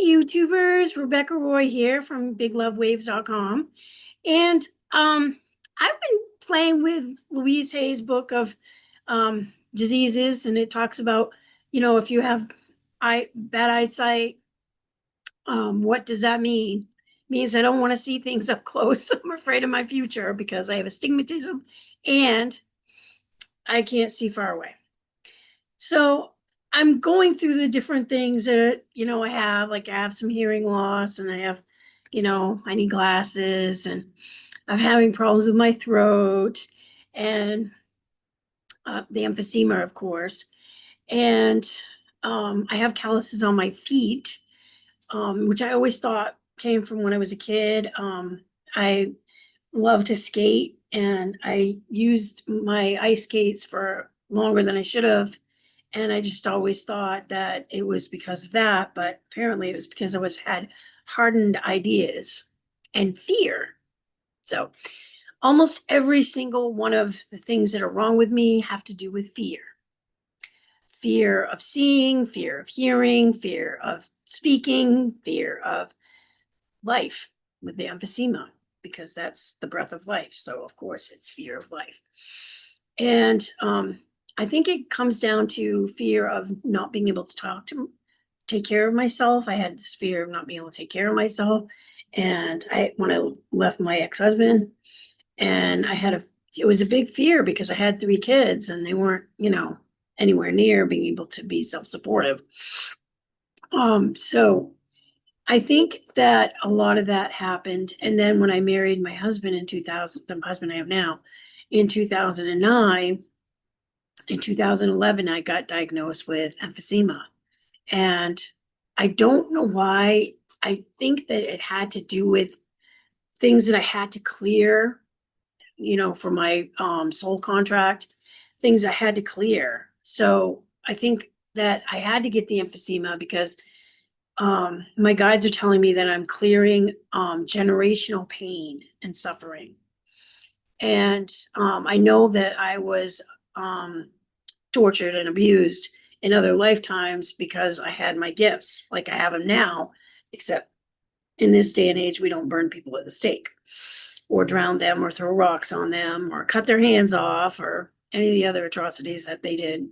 YouTubers, Rebecca Roy here from BigLoveWaves.com. And I've been playing with Louise Hayes' book of diseases, and it talks about, if you have bad eyesight, what does that mean? It means I don't want to see things up close. I'm afraid of my future because I have astigmatism and I can't see far away. So I'm going through the different things that, I have, like I have some hearing loss and I have, I need glasses and I'm having problems with my throat and the emphysema, of course. And I have calluses on my feet, which I always thought came from when I was a kid. I love to skate and I used my ice skates for longer than I should have. And I just always thought that it was because of that, but apparently it was because I had hardened ideas and fear. So almost every single one of the things that are wrong with me have to do with fear. Fear of seeing, fear of hearing, fear of speaking, fear of life with the emphysema, because that's the breath of life. So of course it's fear of life. And I think it comes down to fear of not being able to take care of myself. I had this fear of not being able to take care of myself. And when I left my ex-husband, and it was a big fear because I had 3 kids and they weren't, anywhere near being able to be self-supportive. So I think that a lot of that happened. And then when I married my husband in 2000, the husband I have now, in 2009, in 2011, I got diagnosed with emphysema. And I don't know why. I think that it had to do with things that I had to clear, for my soul contract, things I had to clear. So I think that I had to get the emphysema because my guides are telling me that I'm clearing generational pain and suffering. And I know that I was tortured and abused in other lifetimes because I had my gifts like I have them now, except in this day and age, we don't burn people at the stake or drown them or throw rocks on them or cut their hands off or any of the other atrocities that they did.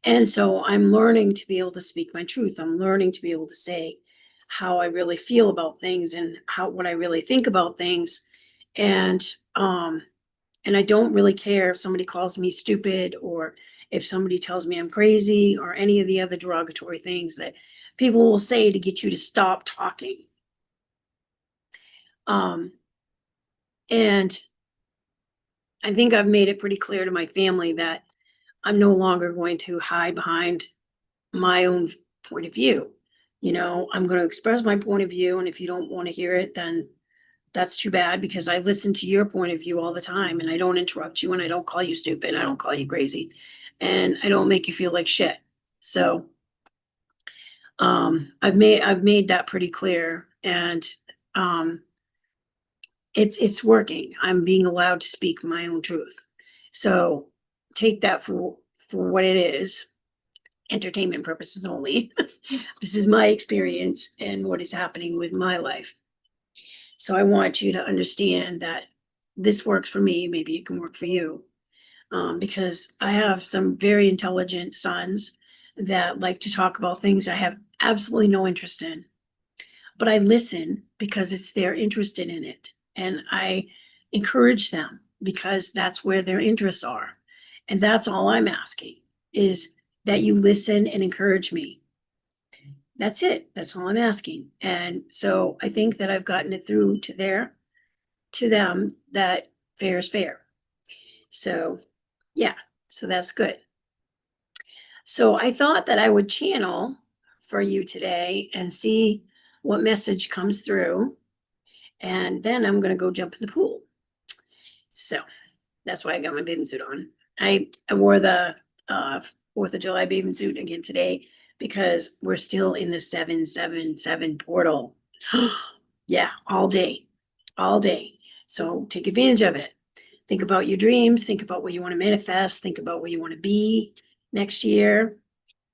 And so I'm learning to be able to speak my truth. I'm learning to be able to say how I really feel about things and what I really think about things. And I don't really care if somebody calls me stupid or if somebody tells me I'm crazy or any of the other derogatory things that people will say to get you to stop talking. And I think I've made it pretty clear to my family that I'm no longer going to hide behind my own point of view. I'm going to express my point of view. And if you don't want to hear it, then that's too bad, because I listen to your point of view all the time and I don't interrupt you and I don't call you stupid. I don't call you crazy and I don't make you feel like shit. So I've made that pretty clear, and it's working. I'm being allowed to speak my own truth. So take that for what it is. Entertainment purposes only. This is my experience and what is happening with my life. So I want you to understand that this works for me. Maybe it can work for you. Because I have some very intelligent sons that like to talk about things I have absolutely no interest in. But I listen because they're interested in it. And I encourage them because that's where their interests are. And that's all I'm asking, is that you listen and encourage me. That's it. That's all I'm asking. And so I think that I've gotten it through to them that fair is fair. So yeah, so that's good. So I thought that I would channel for you today and see what message comes through. And then I'm going to go jump in the pool. So that's why I got my bathing suit on. I wore the 4th of July bathing suit again today because we're still in the 777 portal. Yeah, all day. So take advantage of it. Think about your dreams. Think about what you want to manifest. Think about where you want to be next year.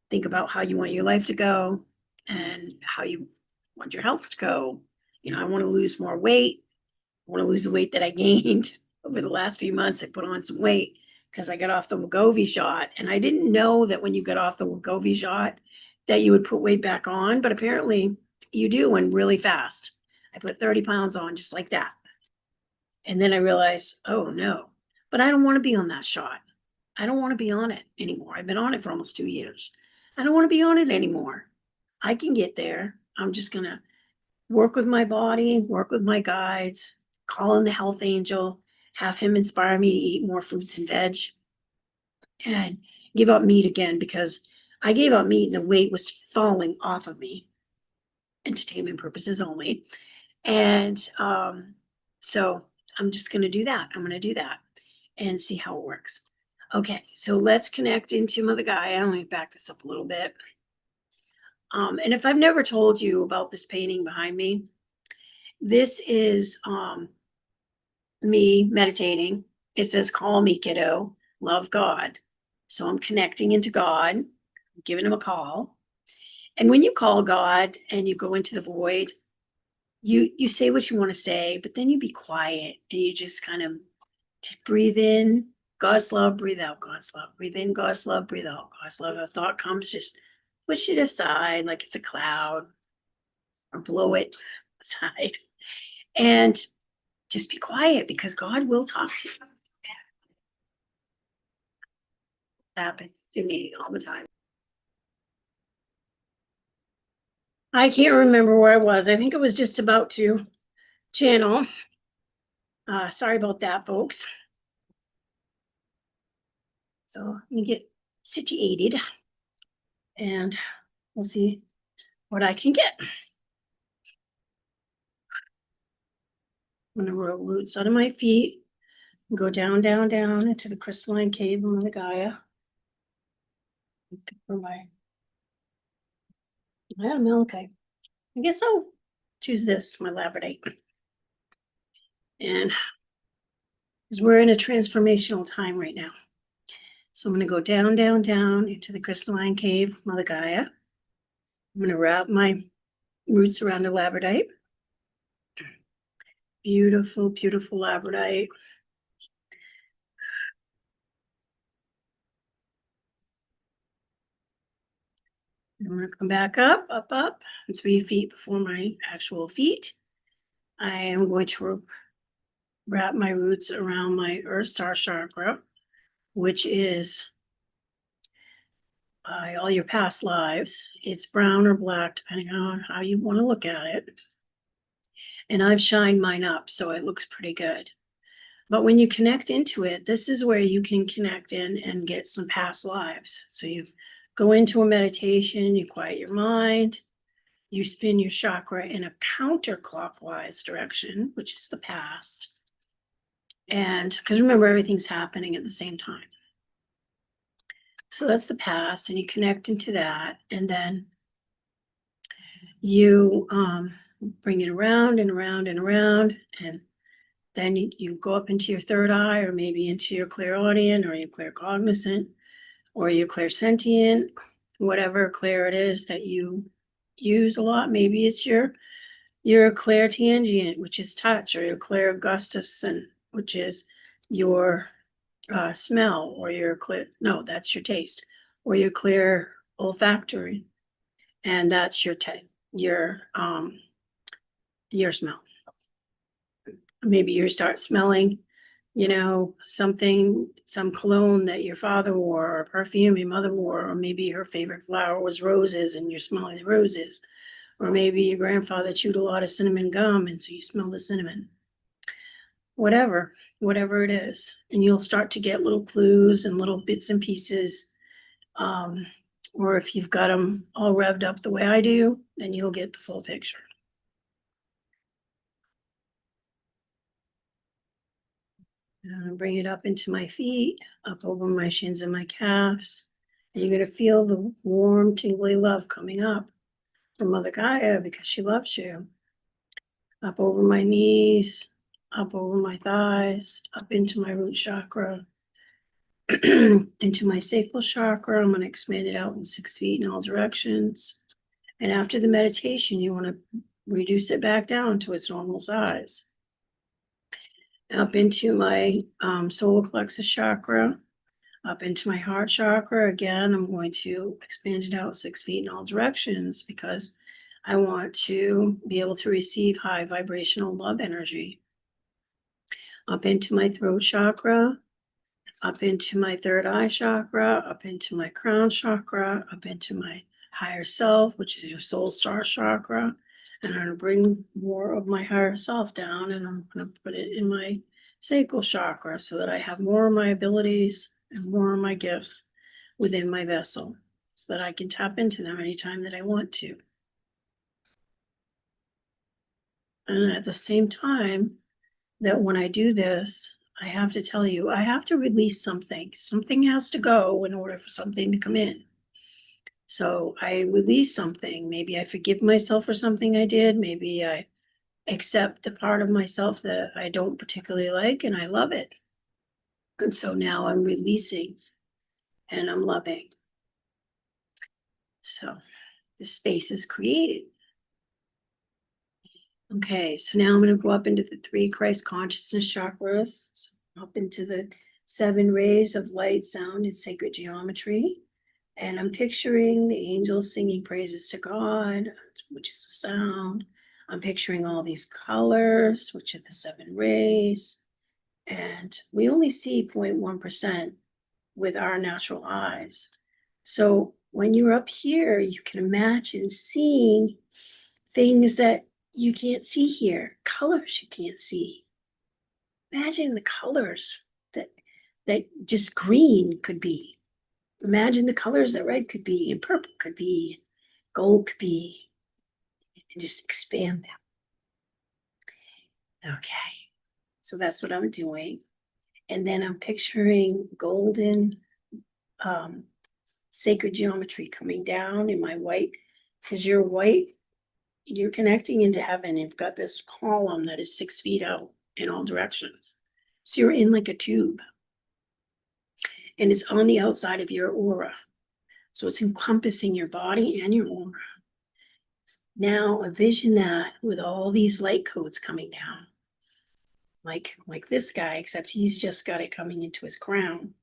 Think about how you want your life to go. and how you want your health to go. I want to lose more weight. I want to lose the weight that I gained over the last few months. I put on some weight because I got off the Wegovy shot, and I didn't know that when you got off the Wegovy shot that you would put weight back on, but apparently you do, and really fast. I put 30 pounds on just like that. And then I realized, oh no, but I don't want to be on that shot. I don't want to be on it anymore. I've been on it for almost 2 years. I don't want to be on it anymore. I can get there. I'm just going to work with my body, work with my guides, call in the health angel, have him inspire me to eat more fruits and veg, and give up meat again, because I gave up meat and the weight was falling off of me, entertainment purposes only. And so I'm just going to do that. I'm going to do that and see how it works. Okay, so let's connect into Mother Gaia. Let me back this up a little bit. And if I've never told you about this painting behind me, this is me meditating. It says, call me, kiddo, love God. So I'm connecting into God, giving him a call. And when you call God and you go into the void, you say what you want to say, but then you be quiet and you just kind of breathe in God's love, breathe out God's love, breathe in God's love, breathe out God's love. A thought comes, just push it aside like it's a cloud, or blow it aside, and just be quiet, because God will talk to you. Happens to me all the time. I can't remember where I was. I think it was just about to channel. Sorry about that, folks. So let me get situated and we'll see what I can get. I'm going to roll roots out of my feet and go down, down, down into the crystalline cave of the Gaia. For my, I don't know, okay. I guess I'll choose this, my labradorite. And because we're in a transformational time right now. So I'm going to go down, down, down into the crystalline cave, Mother Gaia. I'm going to wrap my roots around the labradorite. Beautiful, beautiful labradorite. I'm going to come back up, up, up, 3 feet before my actual feet. I am going to wrap my roots around my Earth Star chakra, which is all your past lives. It's brown or black, depending on how you want to look at it. And I've shined mine up, so it looks pretty good. But when you connect into it, this is where you can connect in and get some past lives. So you go into a meditation, you quiet your mind, you spin your chakra in a counterclockwise direction, which is the past. And because remember, everything's happening at the same time. So that's the past, and you connect into that, and then you bring it around and around and around, and then you go up into your third eye, or maybe into your clairaudient, or your claircognizant, or your clairsentient, whatever clair it is that you use a lot. Maybe it's your clairtangent, which is touch, or your clairgustafson, which is your smell, or your that's your taste, or your clear olfactory, and that's your smell. Maybe you start smelling, some cologne that your father wore, or perfume your mother wore, or maybe her favorite flower was roses and you're smelling the roses, or maybe your grandfather chewed a lot of cinnamon gum and so you smell the cinnamon. Whatever it is. And you'll start to get little clues and little bits and pieces. Or if you've got them all revved up the way I do, then you'll get the full picture. And I'm gonna bring it up into my feet, up over my shins and my calves. And you're gonna feel the warm, tingly love coming up from Mother Gaia, because she loves you. Up over my knees, up over my thighs, up into my root chakra, into my sacral chakra. I'm going to expand it out in 6 feet in all directions. And after the meditation, you want to reduce it back down to its normal size. Up into my solar plexus chakra, up into my heart chakra. Again, I'm going to expand it out 6 feet in all directions because I want to be able to receive high vibrational love energy. Up into my throat chakra, up into my third eye chakra, up into my crown chakra, up into my higher self, which is your soul star chakra. And I'm going to bring more of my higher self down, and I'm going to put it in my sacral chakra so that I have more of my abilities and more of my gifts within my vessel so that I can tap into them anytime that I want to. And at the same time that when I do this, I have to tell you, I have to release something. Something has to go in order for something to come in. So I release something. Maybe I forgive myself for something I did. Maybe I accept the part of myself that I don't particularly like and I love it. And so now I'm releasing and I'm loving. So the space is created. Okay, so now I'm going to go up into the 3 Christ consciousness chakras, so up into the 7 rays of light, sound, and sacred geometry. And I'm picturing the angels singing praises to God, which is the sound. I'm picturing all these colors, which are the 7 rays. And we only see 0.1% with our natural eyes. So when you're up here, you can imagine seeing things that you can't see here, colors you can't see. Imagine the colors that just green could be. Imagine the colors that red could be, and purple could be, gold could be, and just expand them. Okay, so that's what I'm doing. And then I'm picturing golden sacred geometry coming down in my white, because you're white, you're connecting into heaven. You've got this column that is 6 feet out in all directions. So you're in like a tube. And it's on the outside of your aura. So it's encompassing your body and your aura. Now envision that with all these light codes coming down. Like this guy, except he's just got it coming into his crown.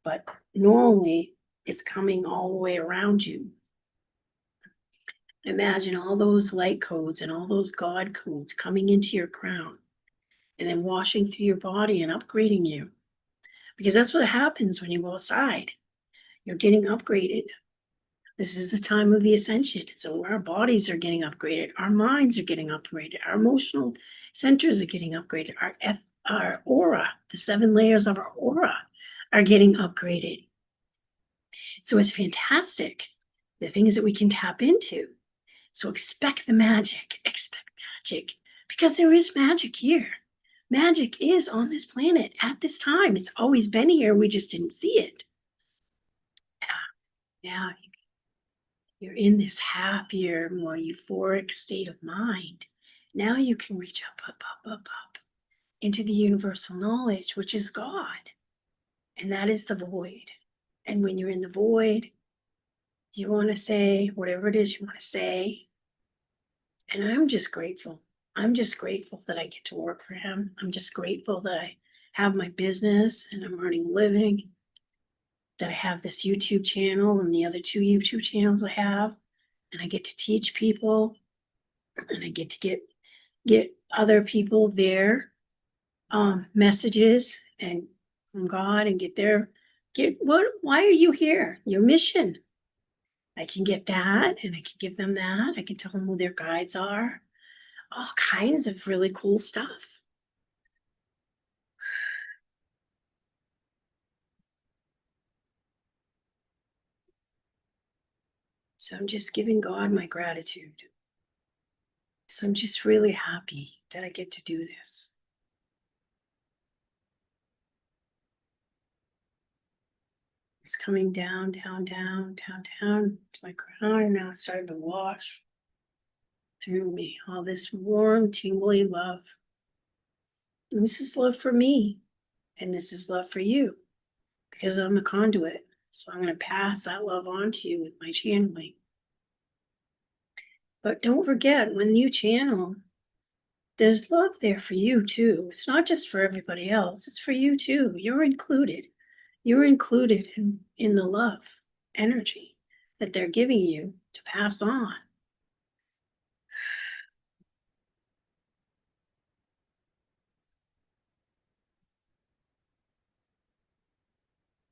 But normally it's coming all the way around you. Imagine all those light codes and all those God codes coming into your crown and then washing through your body and upgrading you. Because that's what happens when you go outside. You're getting upgraded. This is the time of the ascension. So our bodies are getting upgraded. Our minds are getting upgraded. Our emotional centers are getting upgraded. Our aura, the 7 layers of our aura are getting upgraded. So it's fantastic. The things that we can tap into. So expect the magic, because there is magic here. Magic is on this planet at this time. It's always been here. We just didn't see it. Now you're in this happier, more euphoric state of mind. Now you can reach up into the universal knowledge, which is God. And that is the void. And when you're in the void, you want to say whatever it is you want to say. And I'm just grateful. I'm just grateful that I get to work for him. I'm just grateful that I have my business and I'm earning a living, that I have this YouTube channel and the other 2 YouTube channels I have, and I get to teach people, and I get to get other people their messages and from God and why are you here? Your mission. I can get that and I can give them that. I can tell them who their guides are. All kinds of really cool stuff. So I'm just giving God my gratitude. So I'm just really happy that I get to do this. It's coming down to my crown, and now it's starting to wash through me. All this warm, tingly love. And this is love for me, and this is love for you, because I'm a conduit. So I'm going to pass that love on to you with my channeling. But don't forget, when you channel, there's love there for you too. It's not just for everybody else, it's for you too. You're included. You're included in the love energy that they're giving you to pass on.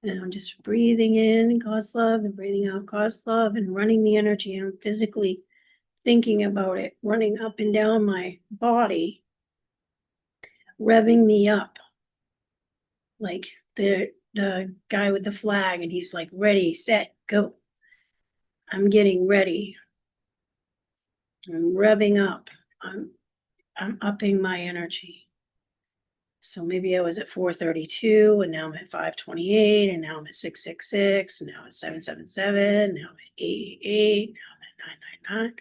And I'm just breathing in God's love and breathing out God's love and running the energy. I'm physically thinking about it, running up and down my body, revving me up like the guy with the flag, and he's like, ready, set, go. I'm getting ready. I'm revving up. I'm upping my energy. So maybe I was at 432, and now I'm at 528, and now I'm at 666, and now I'm at 777, now I'm at 888, now I'm at 999,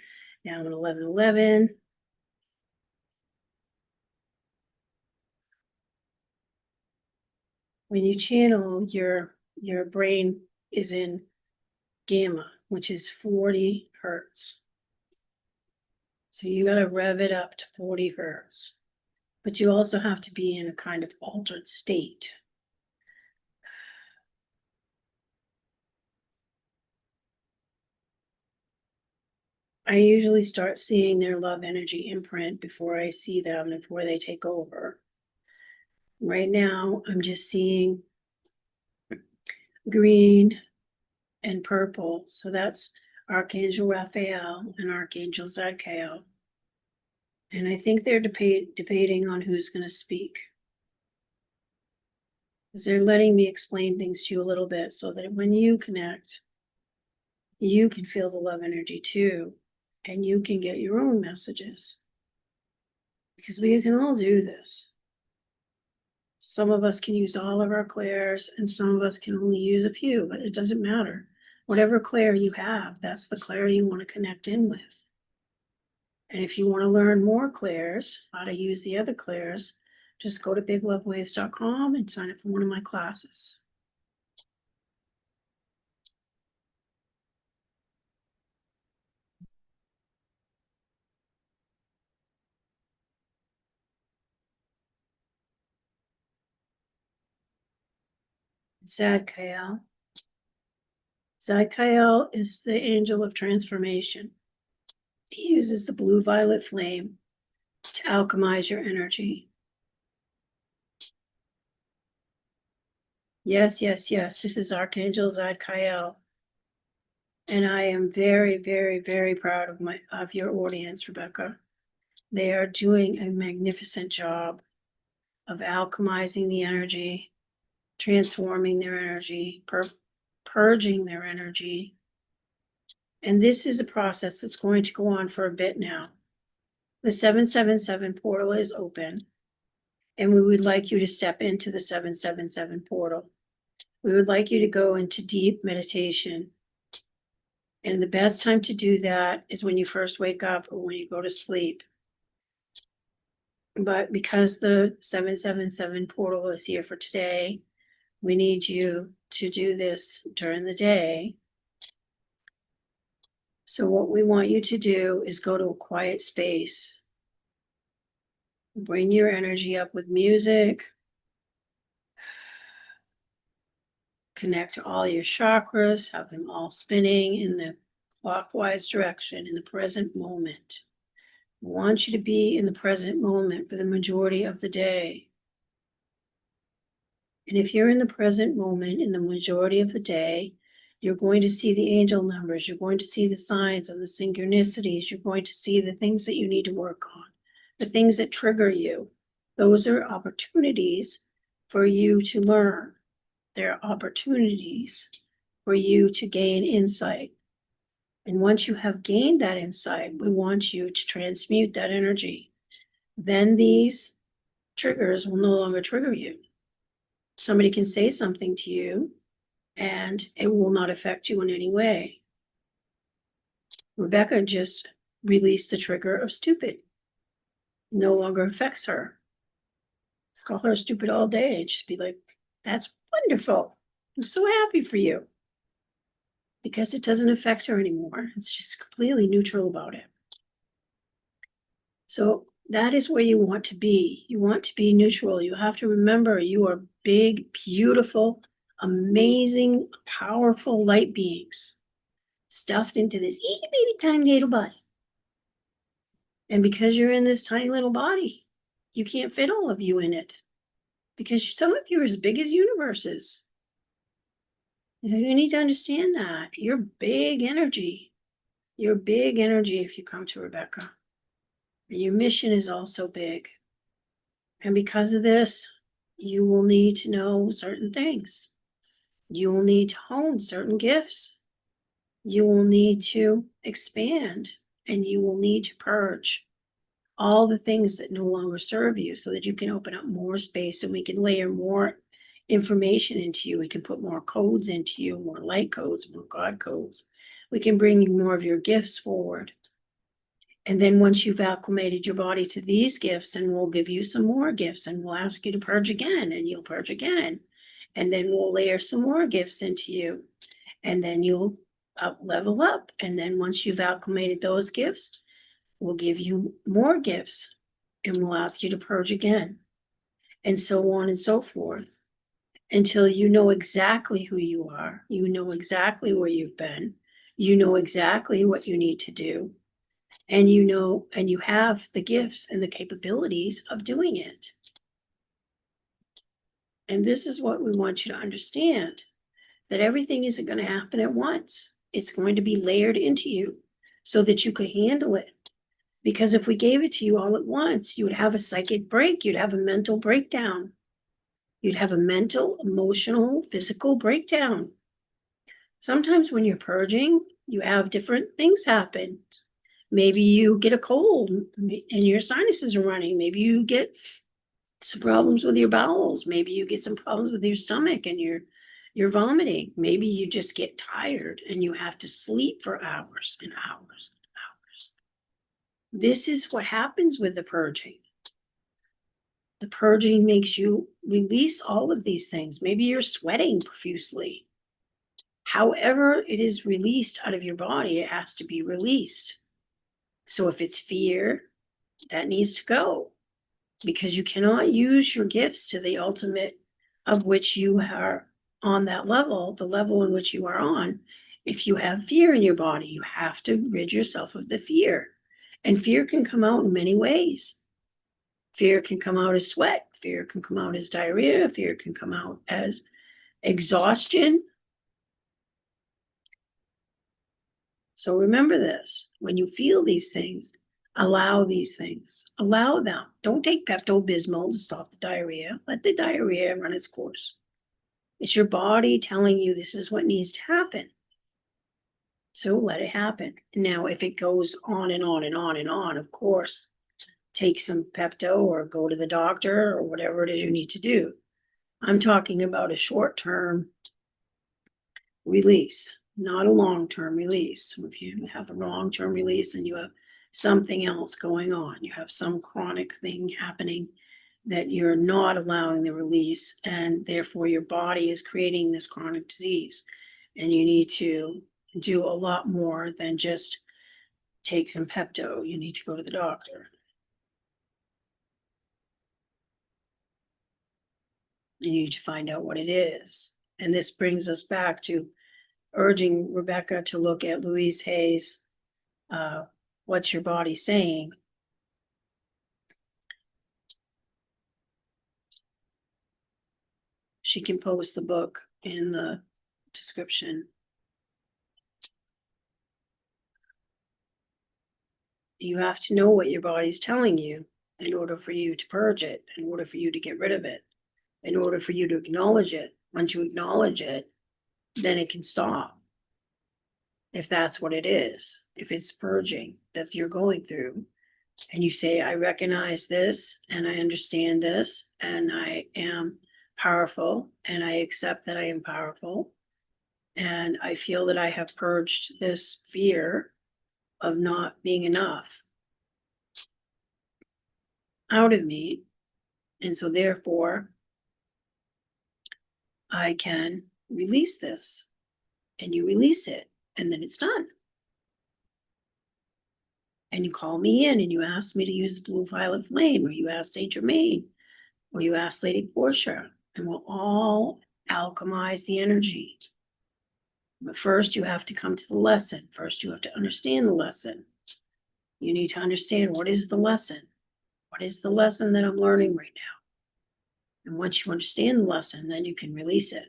now I'm at 1111. When you channel, your brain is in gamma, which is 40 hertz. So you got to rev it up to 40 hertz. But you also have to be in a kind of altered state. I usually start seeing their love energy imprint before I see them, before they take over. Right now, I'm just seeing green and purple. So that's Archangel Raphael and Archangel Zadkiel. And I think they're debating on who's going to speak. Because they're letting me explain things to you a little bit so that when you connect, you can feel the love energy too. And you can get your own messages. Because we can all do this. Some of us can use all of our clairs, and some of us can only use a few, but it doesn't matter. Whatever clair you have, that's the clair you want to connect in with. And if you want to learn more clairs, how to use the other clairs, just go to biglovewaves.com and sign up for one of my classes. Zadkiel. Zadkiel is the angel of transformation. He uses the blue-violet flame to alchemize your energy. Yes, yes, yes. This is Archangel Zadkiel. And I am very, very, very proud of your audience, Rebecca. They are doing a magnificent job of alchemizing the energy, transforming their energy, purging their energy. And this is a process that's going to go on for a bit now. The 777 portal is open, and we would like you to step into the 777 portal. We would like you to go into deep meditation. And the best time to do that is when you first wake up or when you go to sleep. But because the 777 portal is here for today, we need you to do this during the day. So what we want you to do is go to a quiet space. Bring your energy up with music. Connect to all your chakras, have them all spinning in the clockwise direction in the present moment. I want you to be in the present moment for the majority of the day. And if you're in the present moment in the majority of the day, you're going to see the angel numbers, you're going to see the signs and the synchronicities, you're going to see the things that you need to work on, the things that trigger you. Those are opportunities for you to learn. They're opportunities for you to gain insight. And once you have gained that insight, we want you to transmute that energy. Then these triggers will no longer trigger you. Somebody can say something to you and it will not affect you in any way. Rebecca just released the trigger of stupid. No longer affects her. Call her stupid all day and just be like, that's wonderful. I'm so happy for you. Because it doesn't affect her anymore. It's just completely neutral about it. So that is where you want to be. You want to be neutral. You have to remember you are big, beautiful, amazing, powerful light beings stuffed into this itty bitty tiny little body. And because you're in this tiny little body, you can't fit all of you in it. Because some of you are as big as universes. You need to understand that. You're big energy. You're big energy if you come to Rebecca. And your mission is also big. And because of this, you will need to know certain things. You will need to hone certain gifts. You will need to expand, and you will need to purge all the things that no longer serve you so that you can open up more space and we can layer more information into you. We can put more codes into you, more light codes, more God codes. We can bring more of your gifts forward. And then once you've acclimated your body to these gifts, and we'll give you some more gifts, and we'll ask you to purge again, and you'll purge again. And then we'll layer some more gifts into you, and then you'll level up. And then once you've acclimated those gifts, we'll give you more gifts, and we'll ask you to purge again, and so on and so forth, until you know exactly who you are. You know exactly where you've been. You know exactly what you need to do. And you know, and you have the gifts and the capabilities of doing it. And this is what we want you to understand, that everything isn't going to happen at once. It's going to be layered into you so that you could handle it. Because if we gave it to you all at once, you would have a psychic break. You'd have a mental breakdown. You'd have a mental, emotional, physical breakdown. Sometimes when you're purging, you have different things happen. Maybe you get a cold and your sinuses are running. Maybe you get some problems with your bowels. Maybe you get some problems with your stomach and you're vomiting. Maybe you just get tired and you have to sleep for hours and hours and hours. This is what happens with the purging. The purging makes you release all of these things. Maybe you're sweating profusely. However it is released out of your body, it has to be released. So if it's fear, that needs to go, because you cannot use your gifts to the ultimate of which you are on that level, the level in which you are on. If you have fear in your body, you have to rid yourself of the fear. And fear can come out in many ways. Fear can come out as sweat. Fear can come out as diarrhea. Fear can come out as exhaustion. So remember this, when you feel these things, allow these things, allow them. Don't take Pepto-Bismol to stop the diarrhea. Let the diarrhea run its course. It's your body telling you this is what needs to happen. So let it happen. Now, if it goes on and on and on and on, of course, take some Pepto or go to the doctor or whatever it is you need to do. I'm talking about a short-term release, not a long-term release. If you have a long-term release and you have something else going on, you have some chronic thing happening that you're not allowing the release, and therefore your body is creating this chronic disease. And you need to do a lot more than just take some Pepto. You need to go to the doctor. You need to find out what it is. And this brings us back to urging Rebecca to look at Louise Hayes, What's Your Body Saying? She can post the book in the description. You have to know what your body's telling you in order for you to purge it, in order for you to get rid of it, in order for you to acknowledge it. Once you acknowledge it, then it can stop. If that's what it is, if it's purging that you're going through, and you say, I recognize this and I understand this and I am powerful and I accept that I am powerful and I feel that I have purged this fear of not being enough out of me. And so therefore, I can release this, and you release it, and then it's done. and you call me in and you ask me to use the blue violet flame, or you ask Saint Germain, or you ask Lady Portia, and we'll all alchemize the energy. But first, you have to come to the lesson. First, you have to understand the lesson. You need to understand, what is the lesson? What is the lesson that I'm learning right now? And once you understand the lesson, then you can release it.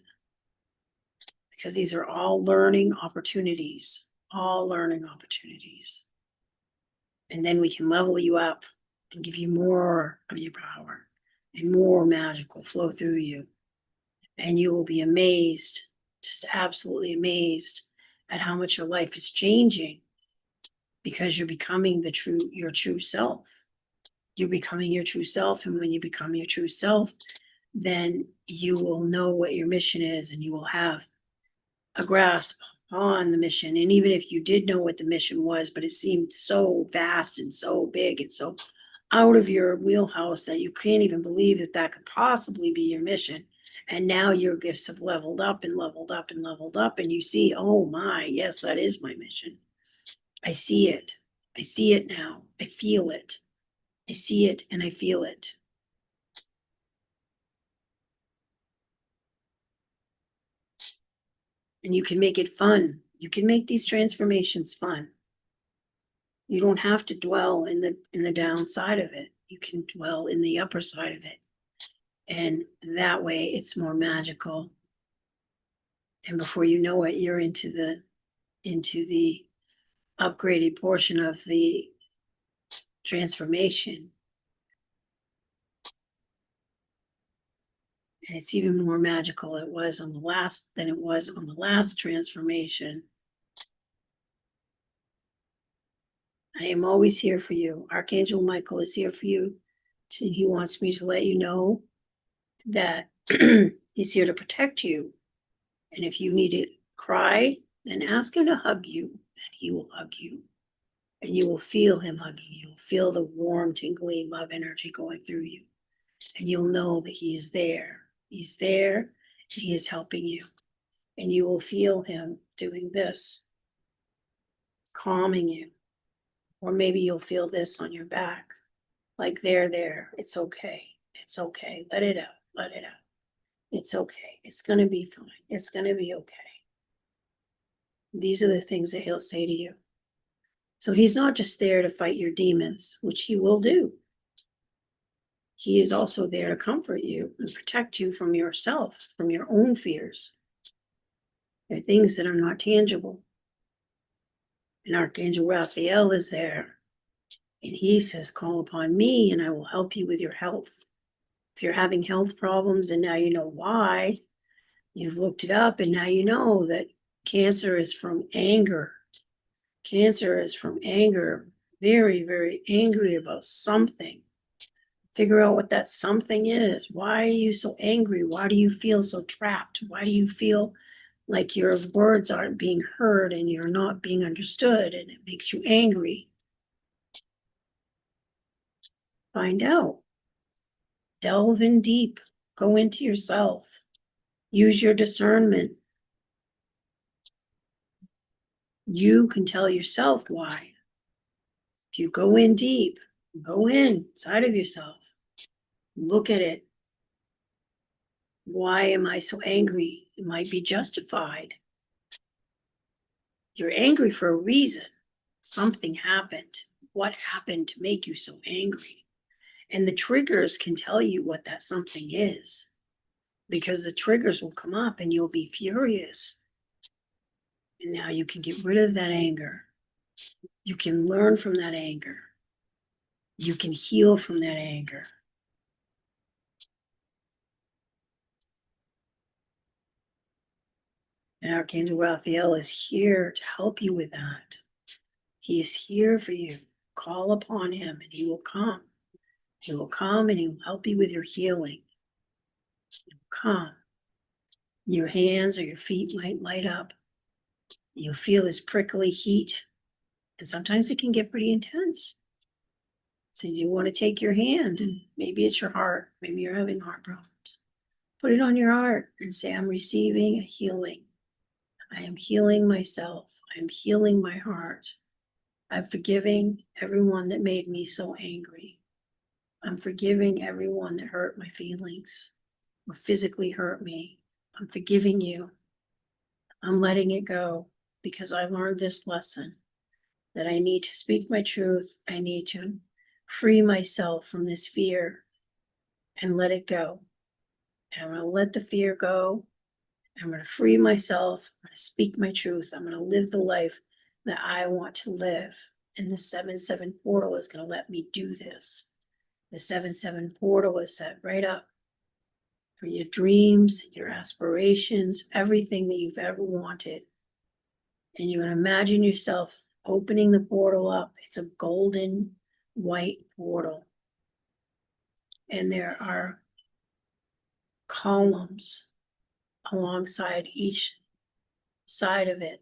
Because these are all learning opportunities, all learning opportunities. And then we can level you up and give you more of your power, and more magic will flow through you. And you will be amazed, just absolutely amazed at how much your life is changing, because you're becoming your true self. You're becoming your true self. And when you become your true self, then you will know what your mission is, and you will have a grasp on the mission. And even if you did know what the mission was, but it seemed so vast and so big and so out of your wheelhouse that you can't even believe that that could possibly be your mission. And now your gifts have leveled up and leveled up and leveled up, and you see, oh my, yes, that is my mission. I see it. I see it now. I feel it. I see it and I feel it. And you can make it fun. You can make these transformations fun. You don't have to dwell in the downside of it. You can dwell in the upper side of it. And that way it's more magical. And before you know it, you're into the upgraded portion of the transformation. And it's even more magical than it was on the last transformation. I am always here for you. Archangel Michael is here for you. He wants me to let you know that he's here to protect you. And if you need to cry, then ask him to hug you, and he will hug you. And you will feel him hugging you. You'll feel the warm, tingly love energy going through you. And you'll know that he's there. He's there, and he is helping you. And you will feel him doing this, calming you. Or maybe you'll feel this on your back, like there. It's okay. It's okay. Let it out. Let it out. It's okay. It's going to be fine. It's going to be okay. These are the things that he'll say to you. So he's not just there to fight your demons, which he will do. He is also there to comfort you and protect you from yourself, from your own fears. They're things that are not tangible. And Archangel Raphael is there. And he says, call upon me and I will help you with your health. If you're having health problems and now you know why, you've looked it up and now you know that cancer is from anger. Cancer is from anger. Very, very angry about something. Figure out what that something is. Why are you so angry? Why do you feel so trapped? Why do you feel like your words aren't being heard and you're not being understood and it makes you angry? Find out. Delve in deep. Go into yourself. Use your discernment. You can tell yourself why. If you go in deep, go inside of yourself. Look at it. Why am I so angry? It might be justified. You're angry for a reason. Something happened. What happened to make you so angry? And the triggers can tell you what that something is, because the triggers will come up and you'll be furious. And now you can get rid of that anger. You can learn from that anger. You can heal from that anger. And Archangel Raphael is here to help you with that. He is here for you. Call upon him and he will come. He will come and he will help you with your healing. He will come. Your hands or your feet might light up. You'll feel this prickly heat. And sometimes it can get pretty intense. So you want to take your hand, and maybe it's your heart. Maybe you're having heart problems. Put it on your heart and say, I'm receiving a healing. I am healing myself. I am healing my heart. I'm forgiving everyone that made me so angry. I'm forgiving everyone that hurt my feelings or physically hurt me. I'm forgiving you. I'm letting it go because I learned this lesson that I need to speak my truth. I need to free myself from this fear and let it go. And I'm going to let the fear go. I'm going to free myself. I'm going to speak my truth. I'm going to live the life that I want to live. And the 7-7 portal is going to let me do this. The 7-7 portal is set right up for your dreams, your aspirations, everything that you've ever wanted. And you're going to imagine yourself opening the portal up. It's a golden white portal. And there are columns alongside each side of it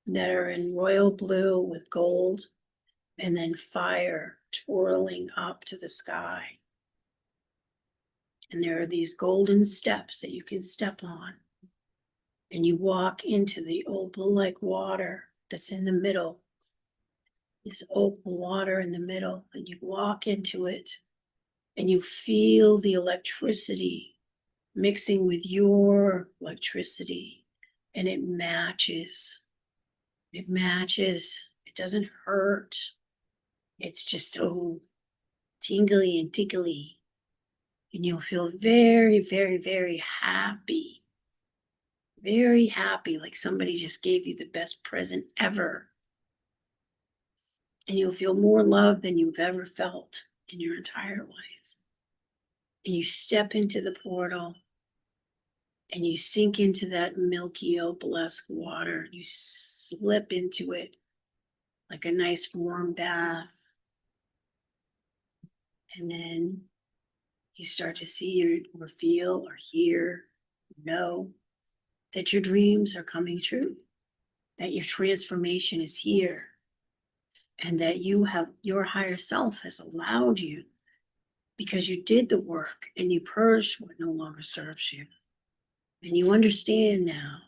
that are in royal blue with gold, and then fire twirling up to the sky. And there are these golden steps that you can step on. And you walk into the opal-like water that's in the middle. This opal water in the middle, and you walk into it, and you feel the electricity mixing with your electricity, and it matches. It matches. It doesn't hurt. It's just so tingly and tickly. And you'll feel very, very, very happy. Very happy, like somebody just gave you the best present ever. And you'll feel more love than you've ever felt in your entire life. And you step into the portal and you sink into that milky opalesque water. You slip into it like a nice warm bath. And then you start to see or feel or hear, know that your dreams are coming true, that your transformation is here, and that your higher self has allowed you because you did the work and you purged what no longer serves you. And you understand now.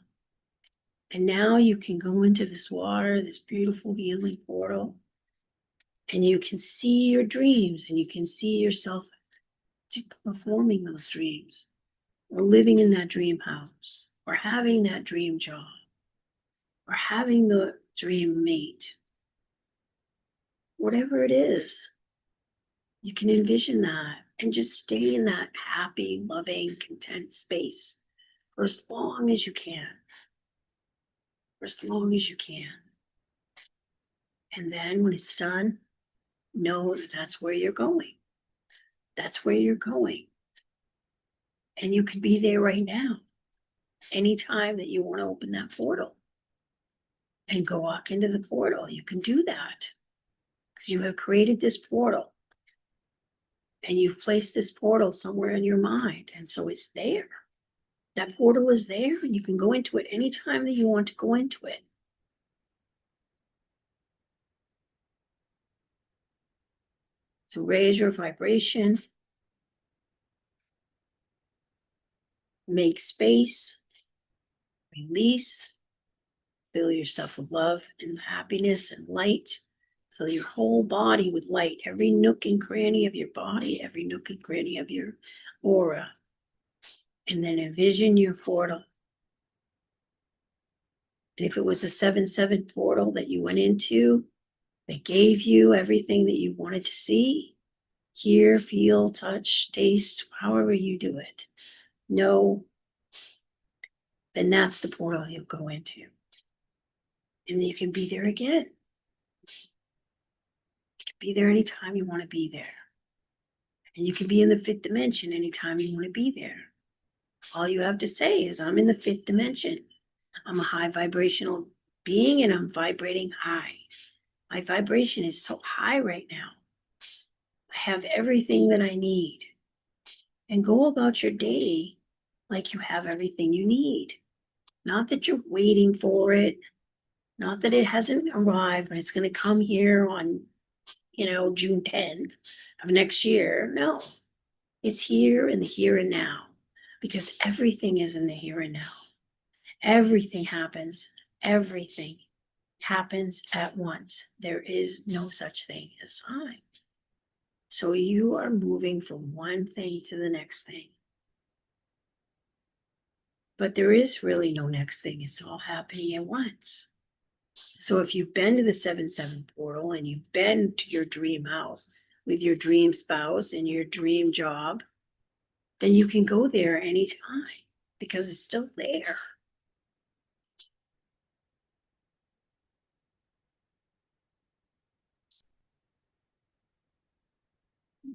And now you can go into this water, this beautiful healing portal, and you can see your dreams and you can see yourself performing those dreams, or living in that dream house, or having that dream job, or having the dream mate. Whatever it is, you can envision that and just stay in that happy, loving, content space for as long as you can. For as long as you can. And then when it's done, know that that's where you're going. That's where you're going. And you could be there right now. Anytime that you want to open that portal and go walk into the portal, you can do that. Because you have created this portal. And you've placed this portal somewhere in your mind. And so it's there. That portal is there, and you can go into it anytime that you want to go into it. So raise your vibration. Make space. Release. Fill yourself with love and happiness and light. Fill your whole body with light. Every nook and cranny of your body, every nook and cranny of your aura. And then envision your portal. And if it was the 7-7 portal that you went into, that gave you everything that you wanted to see, hear, feel, touch, taste, however you do it, know, then that's the portal you'll go into. And you can be there again. You can be there anytime you want to be there. And you can be in the 5th dimension anytime you want to be there. All you have to say is, I'm in the 5th dimension. I'm a high vibrational being and I'm vibrating high. My vibration is so high right now. I have everything that I need. And go about your day like you have everything you need. Not that you're waiting for it. Not that it hasn't arrived, but it's going to come here on, June 10th of next year. No, it's here in the here and now, because everything is in the here and now. Everything happens. Everything happens at once. There is no such thing as time. So you are moving from one thing to the next thing. But there is really no next thing. It's all happening at once. So if you've been to the 7/7 portal and you've been to your dream house with your dream spouse and your dream job, then you can go there anytime because it's still there.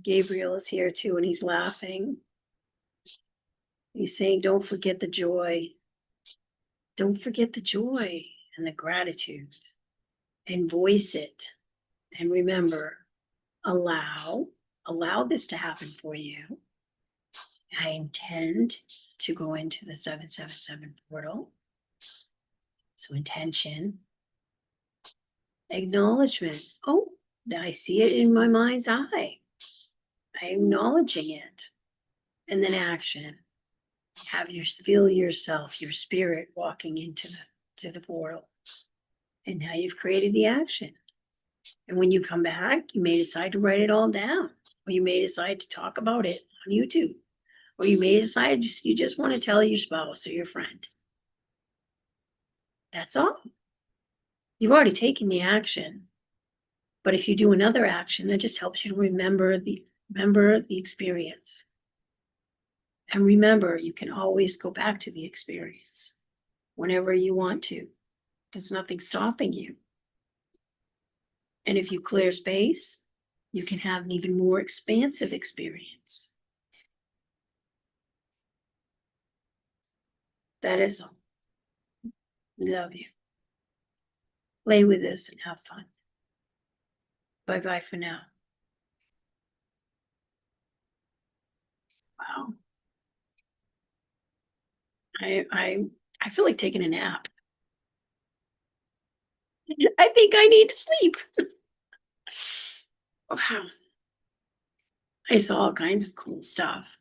Gabriel is here too, and he's laughing. He's saying, don't forget the joy. Don't forget the joy and the gratitude, and voice it. And remember, allow this to happen for you. I intend to go into the 7/7 portal. So intention, acknowledgement. Oh, I see it in my mind's eye. I'm acknowledging it. And then action. Feel yourself, your spirit walking into the portal. And now you've created the action. And when you come back, you may decide to write it all down, or you may decide to talk about it on YouTube, or you may decide you just want to tell your spouse or your friend. That's all. You've already taken the action. But if you do another action, that just helps you to remember the experience. And remember, you can always go back to the experience whenever you want to. There's nothing stopping you. And if you clear space, you can have an even more expansive experience. That is all. Love you. Play with this and have fun. Bye-bye for now. Wow. I feel like taking a nap. I think I need to sleep. Wow. I saw all kinds of cool stuff.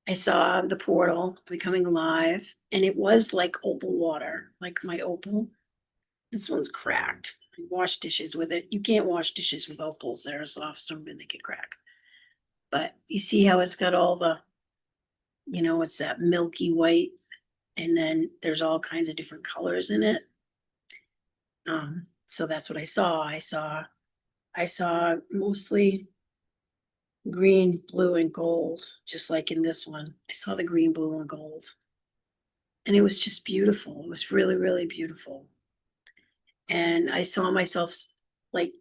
I saw the portal becoming alive, and it was like opal water, like my opal. This one's cracked. I wash dishes with it. You can't wash dishes with opals. They're a soft stone and they get cracked. But you see how it's got all the, it's that milky white, and then there's all kinds of different colors in it. So that's what I saw. I saw mostly green, blue, and gold, just like in this one. I saw the green, blue, and gold. And it was just beautiful. It was really, really beautiful. And I saw myself like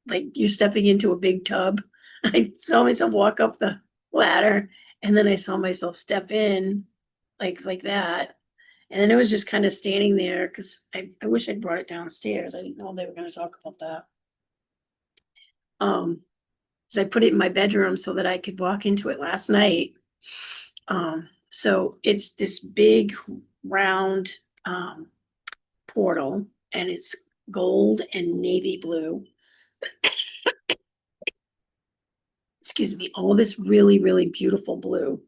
you're stepping into a big tub. I saw myself walk up the ladder, and then I saw myself step in like that. And then it was just kind of standing there because I wish I'd brought it downstairs. I didn't know they were going to talk about that. So I put it in my bedroom so that I could walk into it last night. So it's this big round portal, and it's gold and navy blue. Excuse me, all this really, really beautiful blue.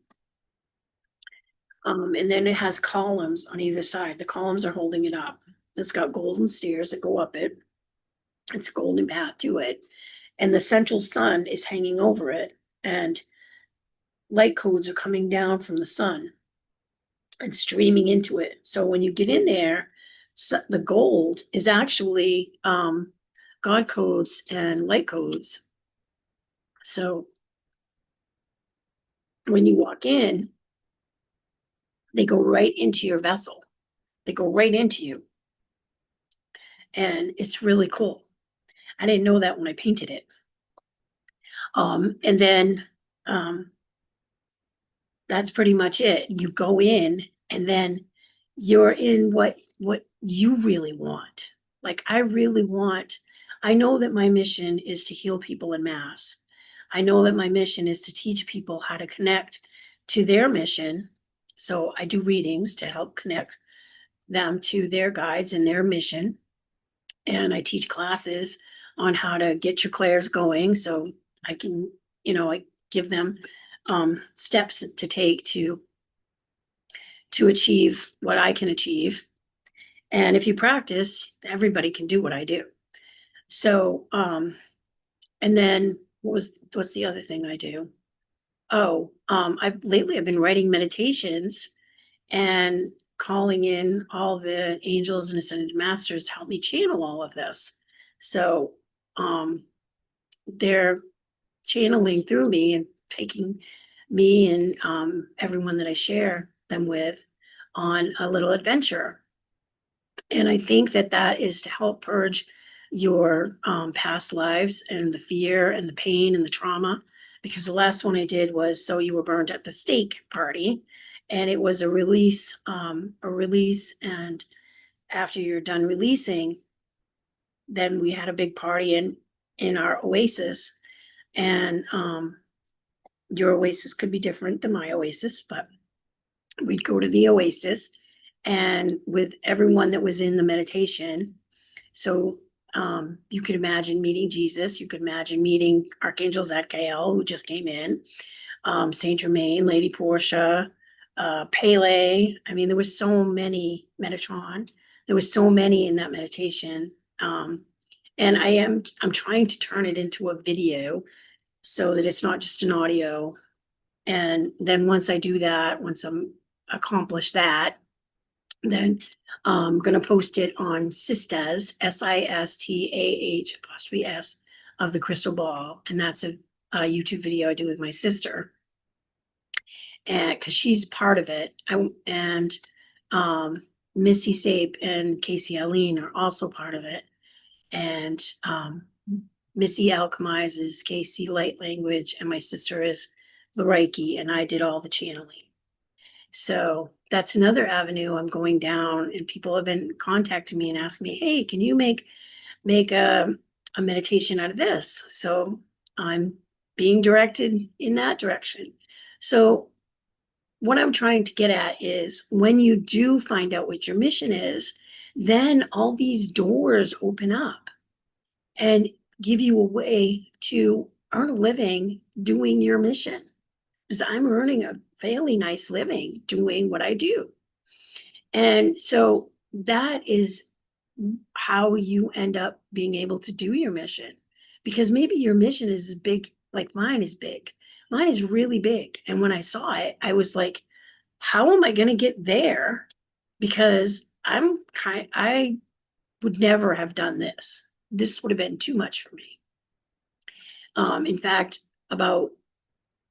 And then it has columns on either side. The columns are holding it up. It's got golden stairs that go up it. It's a golden path to it. And the central sun is hanging over it. And light codes are coming down from the sun and streaming into it. So when you get in there, the gold is actually God codes and light codes. So when you walk in, they go right into your vessel. They go right into you. And it's really cool. I didn't know that when I painted it. And then that's pretty much it. You go in, and then you're in what you really want. Like, I know that my mission is to heal people en masse. I know that my mission is to teach people how to connect to their mission. So I do readings to help connect them to their guides and their mission. And I teach classes on how to get your clairs going. So I can, I give them steps to take to achieve what I can achieve. And if you practice, everybody can do what I do. So, and then what's the other thing I do? Oh, I've been writing meditations and calling in all the angels and ascended masters to help me channel all of this. So, they're channeling through me and taking me and everyone that I share them with on a little adventure. And I think that that is to help purge your past lives and the fear and the pain and the trauma. Because the last one I did was So You Were Burned at the Stake Party. And it was a release. And after you're done releasing, then we had a big party in our oasis. And your oasis could be different than my oasis, but we'd go to the oasis and with everyone that was in the meditation. So you could imagine meeting Jesus. You could imagine meeting Archangel Zadkiel, who just came in, Saint Germain, Lady Portia, Pele. I mean, there was so many, Metatron. There was so many in that meditation. And I'm trying to turn it into a video so that it's not just an audio. And then once I do that, once I'm accomplished that, then I'm going to post it on Sistas, SISTAH of the Crystal Ball. And that's a YouTube video I do with my sister. And because she's part of it. And Missy Sape and Casey Eileen are also part of it. And Missy alchemizes Casey light language, and my sister is the Reiki, and I did all the channeling. So that's another avenue I'm going down, and people have been contacting me and asking me, hey, can you make a meditation out of this? So I'm being directed in that direction. So what I'm trying to get at is when you do find out what your mission is, then all these doors open up and give you a way to earn a living doing your mission. Because I'm earning a fairly nice living doing what I do. And so that is how you end up being able to do your mission. Because maybe your mission is as big, like mine is big. Mine is really big. And when I saw it, I was like, how am I going to get there? Because I would never have done this. This would have been too much for me. In fact, about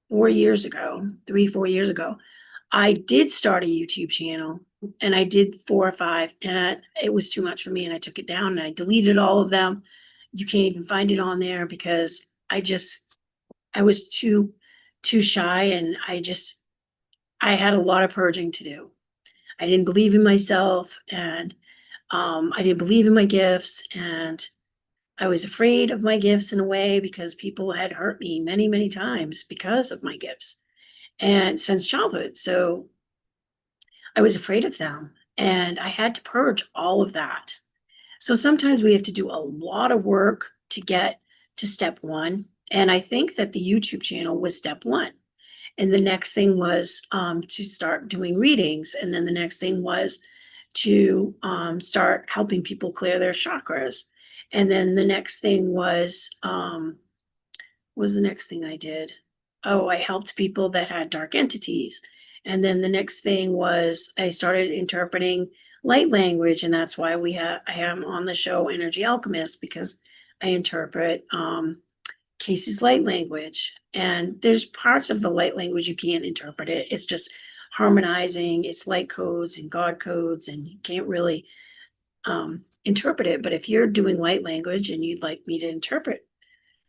4 years ago, 3-4 years ago, I did start a YouTube channel, and I did 4 or 5, and it was too much for me, and I took it down and I deleted all of them. You can't even find it on there because I was too shy, and I had a lot of purging to do. I didn't believe in myself, and I didn't believe in my gifts, and I was afraid of my gifts in a way because people had hurt me many, many times because of my gifts and since childhood. So I was afraid of them, and I had to purge all of that. So sometimes we have to do a lot of work to get to step 1. And I think that the YouTube channel was step 1. And the next thing was to start doing readings. And then the next thing was to start helping people clear their chakras. And then the next thing was the next thing I did? Oh, I helped people that had dark entities. And then the next thing was I started interpreting light language. And that's why I am on the show Energy Alchemist, because I interpret Casey's light language. And there's parts of the light language you can't interpret it. It's just harmonizing, it's light codes and God codes, and you can't really interpret it. But if you're doing light language and you'd like me to interpret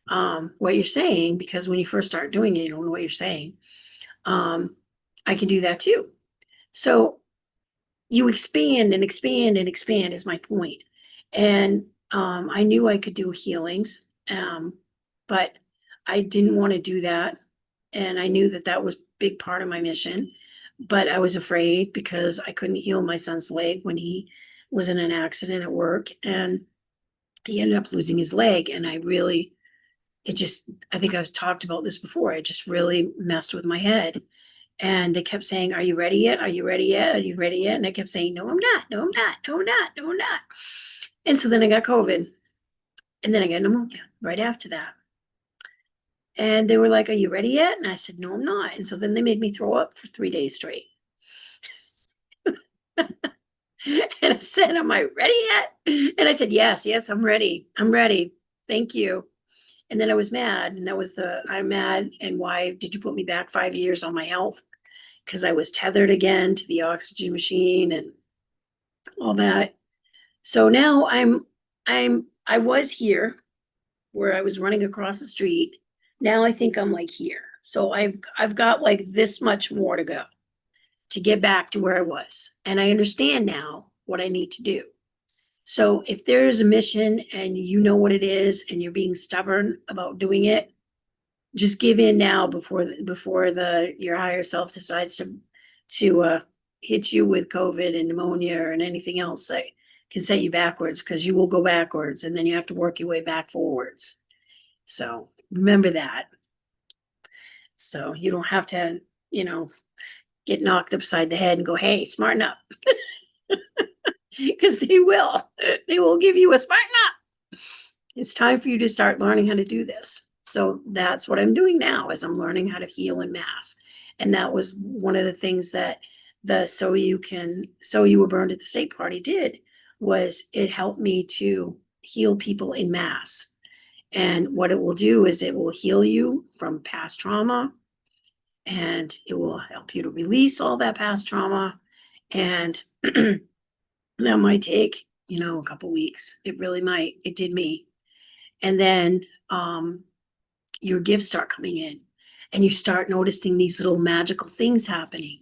what you're saying, because when you first start doing it, you don't know what you're saying, I can do that too. So you expand and expand and expand is my point. And I knew I could do healings, but I didn't want to do that. And I knew that that was a big part of my mission, but I was afraid because I couldn't heal my son's leg when he was in an accident at work, and he ended up losing his leg. And I think I've talked about this before. It just really messed with my head. And they kept saying, are you ready yet? Are you ready yet? Are you ready yet? And I kept saying, no, I'm not. No, I'm not. No, I'm not. No, I'm not. And so then I got COVID. And then I got pneumonia right after that. And they were like, are you ready yet? And I said, no, I'm not. And so then they made me throw up for 3 days straight. And I said, am I ready yet? And I said, yes, I'm ready. I'm ready. Thank you. And then I was mad. And that was I'm mad. And why did you put me back 5 years on my health? Because I was tethered again to the oxygen machine and all that. So now I was here where I was running across the street. Now I think I'm like here. So I've got like this much more to go to get back to where I was. And I understand now what I need to do. So if there is a mission and you know what it is and you're being stubborn about doing it, just give in now before your higher self decides to hit you with COVID and pneumonia and anything else that can set you backwards, because you will go backwards and then you have to work your way back forwards. So remember that. So you don't have to, get knocked upside the head and go, hey, smarten up. Because they will give you a smarten up. It's time for you to start learning how to do this. So that's what I'm doing now, is I'm learning how to heal in mass. And that was one of the things that the So You Were Burned at the Stake Party did, was it helped me to heal people in mass. And what it will do is it will heal you from past trauma, and it will help you to release all that past trauma. And that might take, a couple weeks. It really might. It did me. And then your gifts start coming in, and you start noticing these little magical things happening.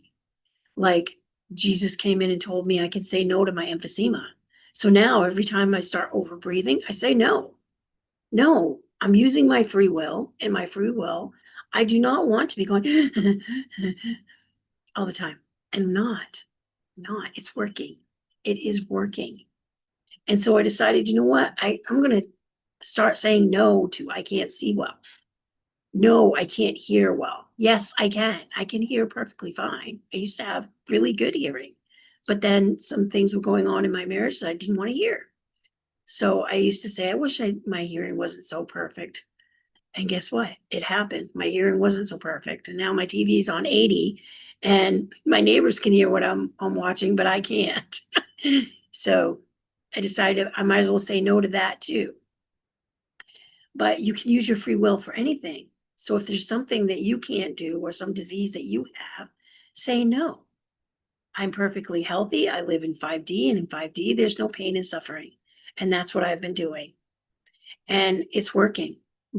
Like Jesus came in and told me I could say no to my emphysema. So now every time I start over breathing, I say no. No, I'm using my free will, and my free will, I do not want to be going all the time. And not, it's working. It is working. And so I decided, you know what? I'm going to start saying no to I can't see well. No, I can't hear well. Yes, I can. I can hear perfectly fine. I used to have really good hearing, but then some things were going on in my marriage that I didn't want to hear. So I used to say, I wish my hearing wasn't so perfect. And guess what? It happened. My hearing wasn't so perfect. And now my TV's on 80 and my neighbors can hear what I'm watching, but I can't. So I decided I might as well say no to that too. But you can use your free will for anything. So if there's something that you can't do or some disease that you have, say no. I'm perfectly healthy. I live in 5D, and in 5D, there's no pain and suffering. And that's what I've been doing. And it's working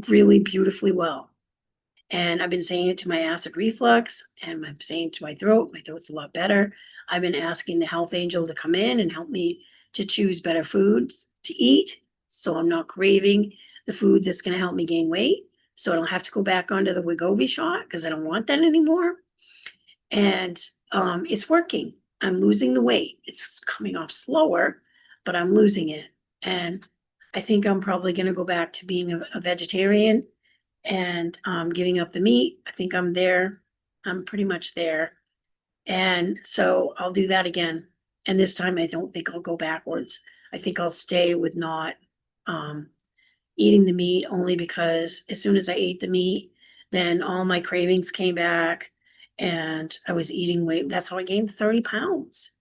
really beautifully well. And I've been saying it to my acid reflux, and I'm saying it to my throat. My throat's a lot better. I've been asking the health angel to come in and help me to choose better foods to eat, so I'm not craving the food that's going to help me gain weight. So I don't have to go back onto the Wegovy shot, because I don't want that anymore. And it's working. I'm losing the weight. It's coming off slower, but I'm losing it. And I think I'm probably going to go back to being a vegetarian and giving up the meat. I think I'm there. I'm pretty much there. And so I'll do that again. And this time I don't think I'll go backwards. I think I'll stay with not eating the meat, only because as soon as I ate the meat, then all my cravings came back and I was eating weight. That's how I gained 30 pounds,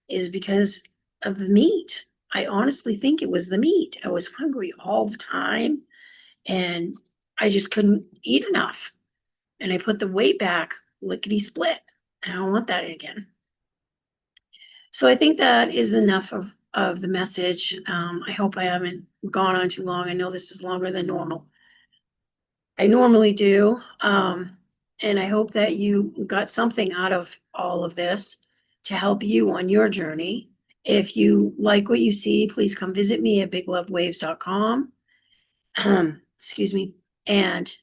is because of the meat. I honestly think it was the meat. I was hungry all the time and I just couldn't eat enough. And I put the weight back lickety split. I don't want that again. So I think that is enough of the message. I hope I haven't gone on too long. I know this is longer than normal. I normally do. And I hope that you got something out of all of this to help you on your journey. If you like what you see, please come visit me at biglovewaves.com. Excuse me. And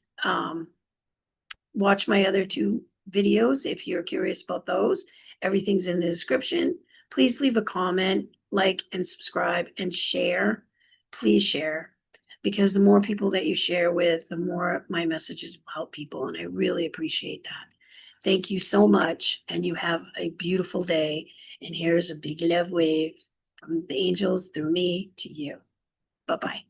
watch my other 2 videos if you're curious about those. Everything's in the description. Please leave a comment, like, and subscribe, and share. Please share, because the more people that you share with, the more my messages will help people, and I really appreciate that. Thank you so much, and you have a beautiful day. And here's a big love wave from the angels through me to you. Bye-bye.